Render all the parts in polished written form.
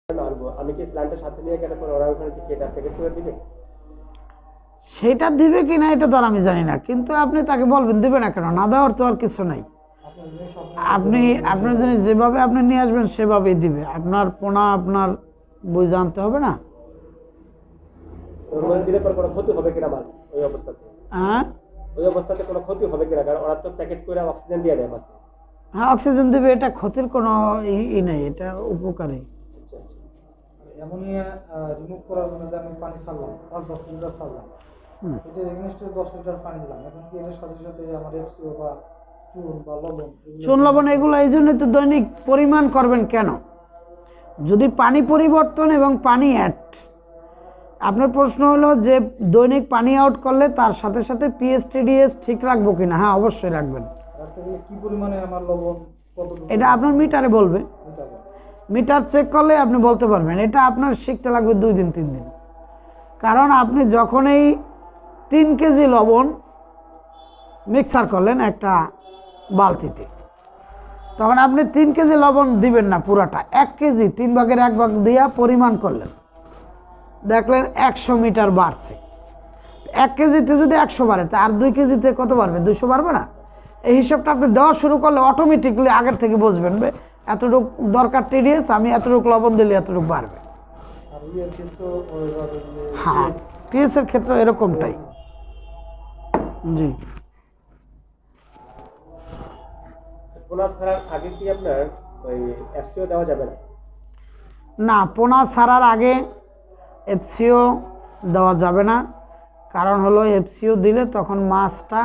আনবো, আমি কি স্লাইনটা সাথে নিয়ে গেলে পরে ওরা ওখানে কি এটা প্যাকেট করে দিবে? সেটা দিবে কিনা এটা তো আর আমি জানি না, কিন্তু আপনি তাকে বলবেন দিবে না কেন, না দেওয়ার তো আর কিছু নাই। আপনি আপনার জিনিস যেভাবে আপনি নিয়ে আসবেন সেভাবেই দিবে। আপনার পোনা আপনার বই জানতে হবে না। ওরা দিলে পরে কোনো ক্ষতি হবে কিনা মাছ ওই অবস্থাতে? হ্যাঁ ওই অবস্থাতে কোনো ক্ষতি হবে কিনা, কারণ ওরা তো প্যাকেট করে অক্সিজেন দিয়ে দেয় মাছ। হ্যাঁ, অক্সিজেন দেবে, এটা ক্ষতির কোনো ই নেই, এটা উপকারী। অ্যামোনিয়া রিমুভ করার জন্য যে আমি পানি ছাড়লাম, আর 10 লিটার ছাড়লাম, এটা এগেনস্টে 10 লিটার পানি দিলাম, এখন কি এটার সাথে সাথে আমার এফসিও বা চুন বা লবণ, চুন লবণ এগুলো এই জন্য তো দৈনিক পরিমাণ করবেন কেন? যদি পানি পরিবর্তন এবং পানি অ্যাড, আপনার প্রশ্ন হলো যে দৈনিক পানি আউট করলে তার সাথে সাথে পিএইচ টিডিএস ঠিক রাখবো কিনা? হ্যাঁ, অবশ্যই রাখবেন। কি পরিমাণে আমার লবণ কতটুকু এটা আপনার মিটারে বলবে, মিটার চেক করলে আপনি বলতে পারবেন। এটা আপনার শিখতে লাগবে 2 দিন 3 দিন, কারণ আপনি যখন এই 3 কেজি লবণ মিক্সার করলেন একটা বালতিতে, তখন আপনি 3 কেজি লবণ দিবেন না পুরাটা, 1 কেজি 3 ভাগের 1 ভাগ দিয়া পরিমাণ করলেন, দেখলেন 100 মিটার বাড়ছে। 1 কেজিতে যদি 100 বাড়ে তা আর 2 কেজিতে কত বাড়বে? 200 বাড়বে না? এই হিসাবটা আপনি দেওয়া শুরু করলে অটোমেটিকলি আগের থেকে বুঝবেন এতটুকু দরকার টিডিএস, আমি এতটুকু লবণ দিলে এতটুকু বাড়বে। আর ইয়ের কিন্তু হ্যাঁ, টিএসের ক্ষেত্রে এরকমটাই। জি, পোনা ছাড়ার আগে কি আপনার ওই এফসিও দেওয়া যাবে না? না, পোনা ছাড়ার আগে এফসিও দেওয়া যাবে না। কারণ হলো এফসিও দিলে তখন মাছটা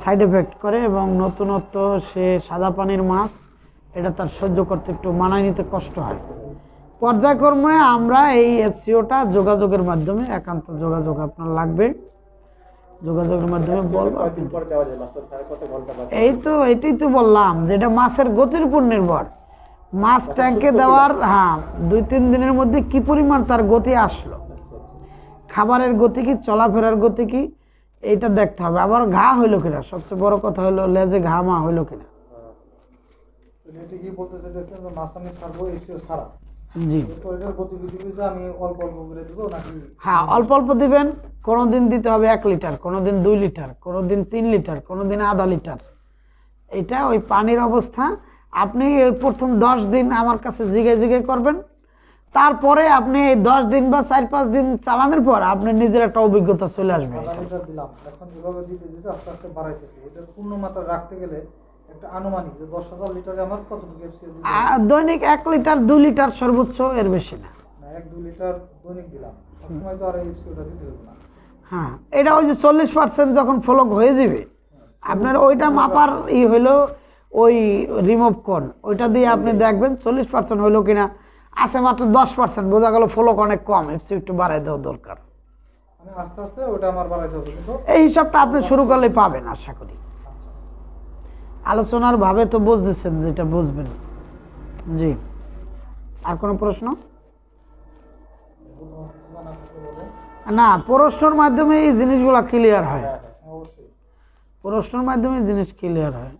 সাইড এফেক্ট করে এবং নতুনত্ব সে সাদা পানির মাছ, এটা তার সহ্য করতে একটু মানায় নিতে কষ্ট হয়। পর্যায়ক্রমে আমরা এই এফসিওটা যোগাযোগের মাধ্যমে, একান্ত যোগাযোগ আপনার লাগবে, যোগাযোগের মাধ্যমে বলবো। কতদিন পর দেওয়া যায়? মাছটা ছাড়া কত ঘন্টা বাদে? এটাই তো বললাম যে এটা মাছের গতির উপর নির্ভর। মাছ ট্যাঙ্কে দেওয়ার 2-3 দিনের মধ্যে কি পরিমাণ তার গতি আসলো, খাবারের গতি কি, চলাফেরার গতি কি, এইটা দেখতে হবে। আবার ঘা হইলো কিনা, সবচেয়ে বড় কথা হলো লেজে ঘা মা হইলো কিনা। এটা কি বলতে চাইছেন যে মাছ আমি ছাড়বো এফসিও ছাড়া? জি, তো এটার গতিবিধি যে আমি অল্প অল্প করে দিব নাকি? হ্যাঁ, অল্প অল্প দিবেন। কোনোদিন দিতে হবে 1 লিটার, কোনোদিন 2 লিটার, কোনোদিন 3 লিটার, কোনোদিন আধা লিটার। এটা ওই পানির অবস্থা। আপনি এই প্রথম 10 দিন আমার কাছে জিগে জিগে করবেন, তারপরে আপনি এই 10 দিন বা 4-5 দিন চালানোর পর আপনি নিজের একটা অভিজ্ঞতা চলে আসবে। আধা লিটার দিলাম, এখন যেভাবে দিতে দিতে আস্তে আস্তে বাড়াইতেছি, এটা পূর্ণ মাত্রা রাখতে গেলে একটা আনুমানিক যে 10,000 লিটারে আমার কতটুকু এফসিও দিতে হবে? দৈনিক 1 লিটার 2 লিটার সর্বোচ্চ, এর বেশি না। না, 1-2 লিটার দৈনিক দিলাম, সবসময় তো আর এই এফসিওটা দিতে হবে না। হ্যাঁ, এটা ওই যে 40% যখন ফ্লক হয়ে যাবে আপনার ওইটা মাপার হইলো ওই রিমুভ কোন, ওইটা দিয়ে আপনি দেখবেন 40% হইলো কিনা। আছে মাত্র 10%, বোঝা গেল ফ্লক অনেক কম, এফসি একটু বাড়াই দেওয়া দরকার। মানে আস্তে আস্তে ওটা আমার বাড়াইতে হবে, কিন্তু এই হিসাবটা আপনি শুরু করলে পাবেন আশা করি। আলোচনার ভাবে তো বুঝতেছেন, যেটা বুঝবেন। জি, আর কোনো প্রশ্ন? না, প্রশ্নের মাধ্যমে এই জিনিসগুলো ক্লিয়ার হয়, অবশ্যই। প্রশ্নের মাধ্যমে জিনিস ক্লিয়ার হয়।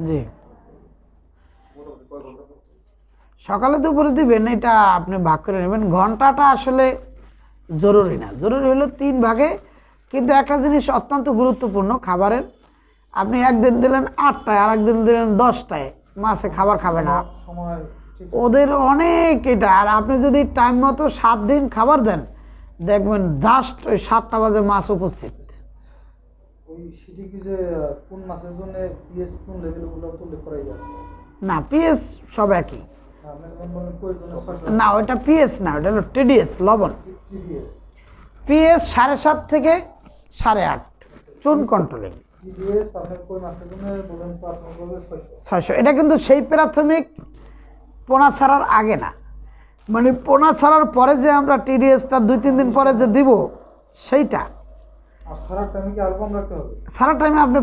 জি, সকালে দুপুরে দিবেন, এটা আপনি ভাগ করে নেবেন। ঘন্টাটা আসলে জরুরি না, জরুরি হলো 3 ভাগে। কিন্তু একটা জিনিস অত্যন্ত গুরুত্বপূর্ণ খাবারের, আপনি একদিন দিলেন 8টায় আর একদিন দিলেন 10টায়, মাছে খাবার খাবে না, সময় ওদের অনেক এটা। আর আপনি যদি টাইম মতো 7 দিন খাবার দেন, দেখবেন জাস্ট ওই 7টা বাজে মাছ উপস্থিত। ওই সেটি কি যে কোন মাছের জন্য পিএস কোন লেভেলগুলো তো উল্লেখ করাই যাচ্ছে না, পিএস সব একই আপনি যেমন বলেন প্রয়োজনে না, ওটা পিএস না, ওটা হলো টিডিএস লবণ। টিডিএস পিএস 7.5 থেকে 8.5 চুন কন্ট্রোলিং। টিডিএস আপনি কোন মাছের জন্য বলেন তো আপনার বলবে 600। এটা কিন্তু সেই প্রাথমিক পোনা ছাড়ার আগে না, মানে পোনা ছাড়ার পরে যে আমরা টিডিএসটা 2-3 দিন পরে যে দিব সেইটা। আর সারা টাইমে কি আর কম রাখতে হবে? সারা টাইমে আপনি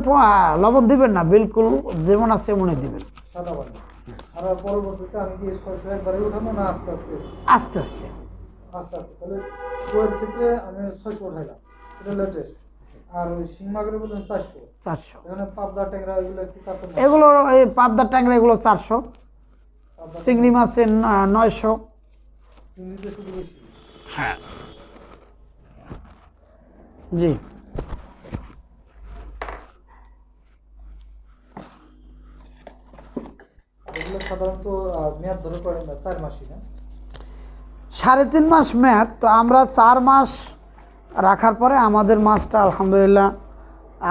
লবণ দিবেন না, বিলকুল যেমন আছে এমনই দিবেন, সাদা পানি। আর পরবর্তীতে আমি কি 600 একবারে উঠাবো না আস্তে আস্তে? আস্তে আস্তে। আস্তে আস্তে। তাহলে কোয়ের ক্ষেত্রে আমি 600 উঠাইলাম, এটা লেটেস্ট। আর ওই শিং মাগুরে বললেন 400। 400। এখানে পাবদা ট্যাংরা এগুলো কি কত? এগুলো এই পাবদা ট্যাংরা এগুলো 400, পাবদা চিংড়ি মাছের 900। চিংড়িতে শুধু বেশি। হ্যাঁ জি। আর এগুলো সাধারণত মেয়াদ ধরে করেন না 4 মাসই না? 3.5 মাস মেয়াদ, তো আমরা 4 মাস রাখার পরে আমাদের মাছটা আলহামদুলিল্লাহ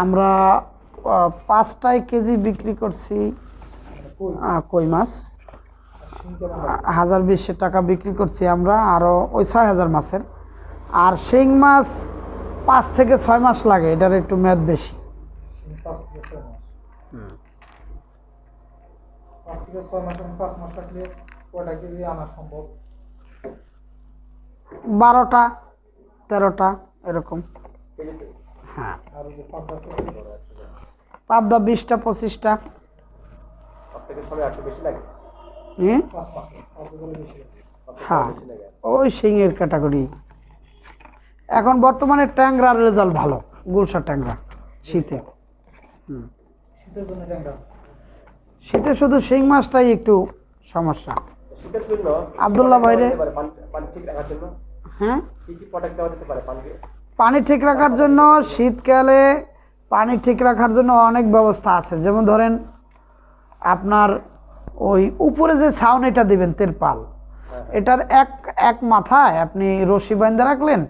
আমরা 5টায় কেজি বিক্রি করছি। মানে কই কই মাছ আর শিং কেমন লাগে? 1020 টাকা বিক্রি করছি আমরা, আরও ওই 6000 মাছের। আর শিং মাছ 5 থেকে 6 মাস লাগে, এটার একটু মেয়াদ বেশি। শিং 5 থেকে 6 মাস। 5 থেকে 6 মাস এবং 5 মাস থাকলে কয়টা কেজি আনা সম্ভব? 12টা 13টা এরকম। কেজিতে? হ্যাঁ, আর ওই যে পাবদা পাবদা 20টা 25টা। সব থেকে সময় একটু বেশি লাগে? 5 মাস পাবদা গুলো বেশি লাগে। সব থেকে হ্যাঁ, বেশি লাগে। ওই শিঙের ক্যাটাগরি। এখন বর্তমানে ট্যাংরার রেজাল্ট ভালো, গুলশা ট্যাংরা শীতে। শীতের জন্য ট্যাংরা। শীতে শুধু শিং মাছটাই একটু সমস্যা। শীতের জন্য আব্দুল্লাহ ভাইরে, পানি ঠিক রাখার জন্য হ্যাঁ, কি কি প্রোডাক্ট দেওয়া যেতে পারে পানিকে? পানি ঠিক রাখার জন্য শীতকালে পানি ঠিক রাখার জন্য অনেক ব্যবস্থা আছে। যেমন ধরেন আপনার ওই উপরে যে ছাউনিটা দিবেন তেরপাল, এটার এক মাথায় আপনি রশি বাঁধে রাখলেন,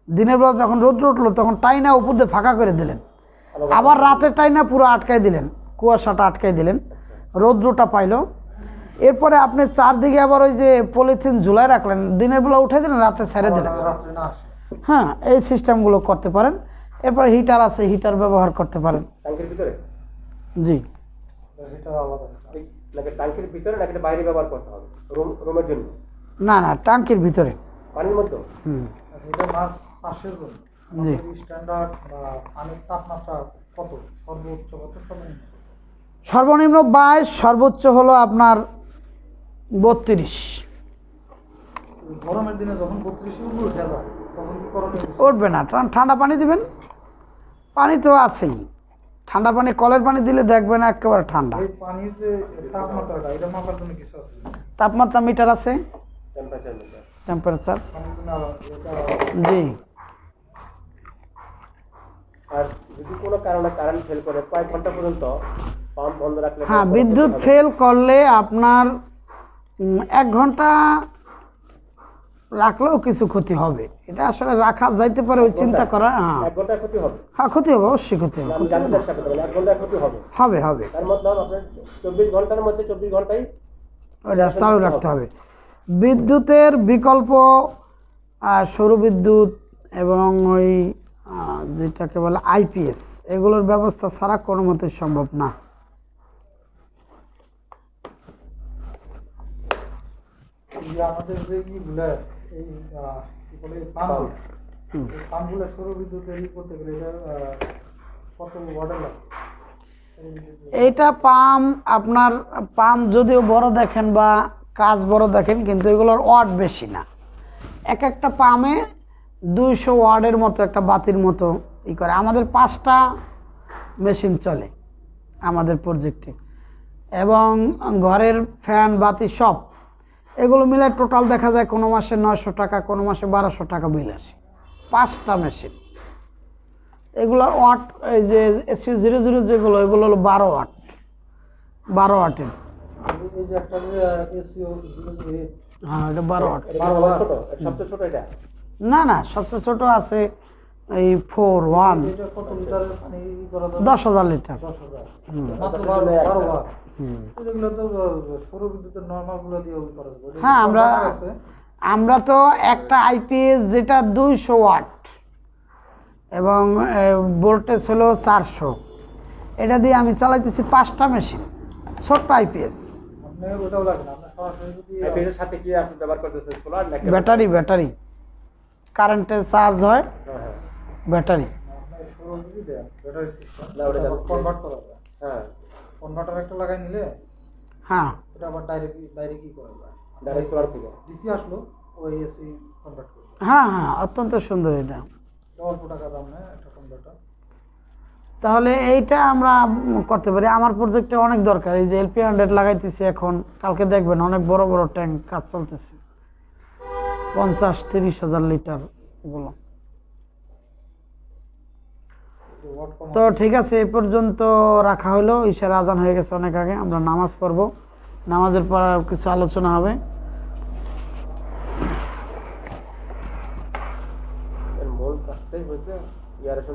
দিনের বেলা যখন রোদ উঠলো তখন টাইনা উপর দিয়ে ফাঁকা করে দিলেন, আবার রাতে টাইনা পুরো আটকাই দিলেন, কুয়াশাটা আটকাই দিলেন, রৌদ্রটা পাইলো। এরপরে আপনি চারদিকে আবার ওই যে পলিথিন ঝুলাই রাখলেন, দিনের বেলা উঠে দিলেন, রাতে ছেড়ে দিলেন। রাত্রে না আসে। হ্যাঁ, এই সিস্টেমগুলো করতে পারেন। এরপরে হিটার আছে, হিটার ব্যবহার করতে পারেন। ট্যাঙ্কের ভিতরে? জি, সেটা আলাদা। নাকি ট্যাঙ্কের ভিতরে নাকি এটা বাইরে ব্যবহার করতে হবে রুমের জন্য? না না, ট্যাঙ্কির ভিতরে। পানির মধ্যে? এটা মাছ চাষের জন্য জি। স্ট্যান্ডার্ড বা পানির তাপমাত্রা কত? সর্বোচ্চ কত, সর্বনিম্ন? সর্বনিম্ন 22, সর্বোচ্চ হলো আপনার 32। গরমের দিনে যখন 32 উপরে উঠে যায় তখন কি করণীয়? উঠবে না, ঠান্ডা পানি দিবেন। পানি তো আছেই, ঠান্ডা পানি, কলের পানি দিলে দেখবেন একেবারে ঠান্ডা। এই পানির যে তাপমাত্রাটা এটা মাপার জন্য কিছু আছে? তাপমাত্রা মিটার আছে, টেম্পারেচার মিটার? টেম্পারেচার। পানির জন্য এটা জি। আর যদি কোনো কারণে কারেন্ট ফেল করে কয়েক ঘন্টা পর্যন্ত পাম্প বন্ধ রাখলে? হ্যাঁ, বিদ্যুৎ ফেল করলে আপনার 1 ঘন্টা রাখলেও কিছু ক্ষতি হবে। এটা আসলে রাখা যাইতে পারে, ওই চিন্তা করা। হ্যাঁ 1 ঘন্টায় ক্ষতি হবে? হ্যাঁ, ক্ষতি হবে, অবশ্যই ক্ষতি হবে। আমি জানতে চাচ্ছি আপনাদের 1 ঘন্টায় ক্ষতি হবে? হবে হবে, তার মতলব আপনার 24 ঘন্টার মধ্যে 24 ঘন্টাই ওটা চালু রাখতে হবে। বিদ্যুতের বিকল্প সৌর বিদ্যুৎ এবং ওই যেটাকে বলে আইপিএস, এগুলোর ব্যবস্থা ছাড়া কোনো মতে সম্ভব না। আমাদের যে ইগুলো এই কি বলে পাম্পগুলো, এই পাম্পগুলো সৌর বিদ্যুৎ তৈরি করতে গেলে এটা কত ওয়াটের লাগে? এইটা পাম্প, আপনার পাম্প যদিও বড় দেখেন বা কাজ বড় দেখেন, কিন্তু এগুলোর ওয়াট বেশি না। একটা পাম্পে 200 ওয়াটের মতো একটা বাতির মতো ই করে। আমাদের 5টা মেশিন চলে আমাদের প্রজেক্টে, এবং ঘরের ফ্যান বাতি সব এগুলো মিলে টোটাল দেখা যায় কোনো মাসে 900 টাকা, কোনো মাসে 1200 টাকা বিল আসে। 5টা মেশিন। এগুলোর ওয়াট, এই যে AC00 যেগুলো, এগুলো হলো 12 ওয়াট, 12 ওয়াটের। এই যে একটা যে এসিও হ্যাঁ, এটা 12 ওয়াট। এটা কি সবার ছোট? সবচেয়ে ছোট এটা? না না, সবচেয়ে ছোট আছে এই 4-1, এটা কত লিটারের পানি করা যাবে? 10,000 লিটার। 10,000 মাত্র 12 বার। এগুলো তো সৌর বিদ্যুতের নরমাল গুলো দিয়ে করা যাবে। হ্যাঁ, আমরা তো একটা আইপিএস যেটা 200 ওয়াট এবং ভোল্টেজ হলো 400, এটা দিয়ে আমি চালাইতেছি 5টা মেশিন, ছোট্ট আইপিএস। আপনি ওটাও লাগে না, আপনার সরাসরি যদি আইপিএস এর সাথে কি আপনি ব্যবহার করতেছেন? সোলার নাকি ব্যাটারি কারেন্টে চার্জ হয়, হ্যাঁ হ্যাঁ। ব্যাটারি। আপনার সৌর যদি দেন ব্যাটারি সিস্টেম না, ওটা জানি। কনভার্ট করা যায়। হ্যাঁ, কনভার্টার একটা লাগাই নিলে হ্যাঁ এটা আবার বাইরে কি করা যায়? ডাইরেক্ট সোলার থেকে ডিসি আসলো ওই এসি কনভার্ট করবে। হ্যাঁ হ্যাঁ, অত্যন্ত সুন্দর এটা। অল্প টাকা দাম নেয় একটা কনভার্টার। তাহলে এইটা আমরা করতে পারি। আমার প্রজেক্টে অনেক দরকার, এই যে LP100 লাগাইতেছি এখন, কালকে দেখবেন অনেক বড় বড় ট্যাঙ্ক কাজ চলতেছে, 50-30 হাজার লিটার গুলো। ওয়াট কম তো ঠিক আছে, এই পর্যন্ত রাখা হলো। ঈশার আজান হয়ে গেছে অনেক আগে, আমরা নামাজ পড়বো, নামাজের পর আর কিছু আলোচনা হবে। এর মূল কাজটাই হচ্ছে ইয়ারের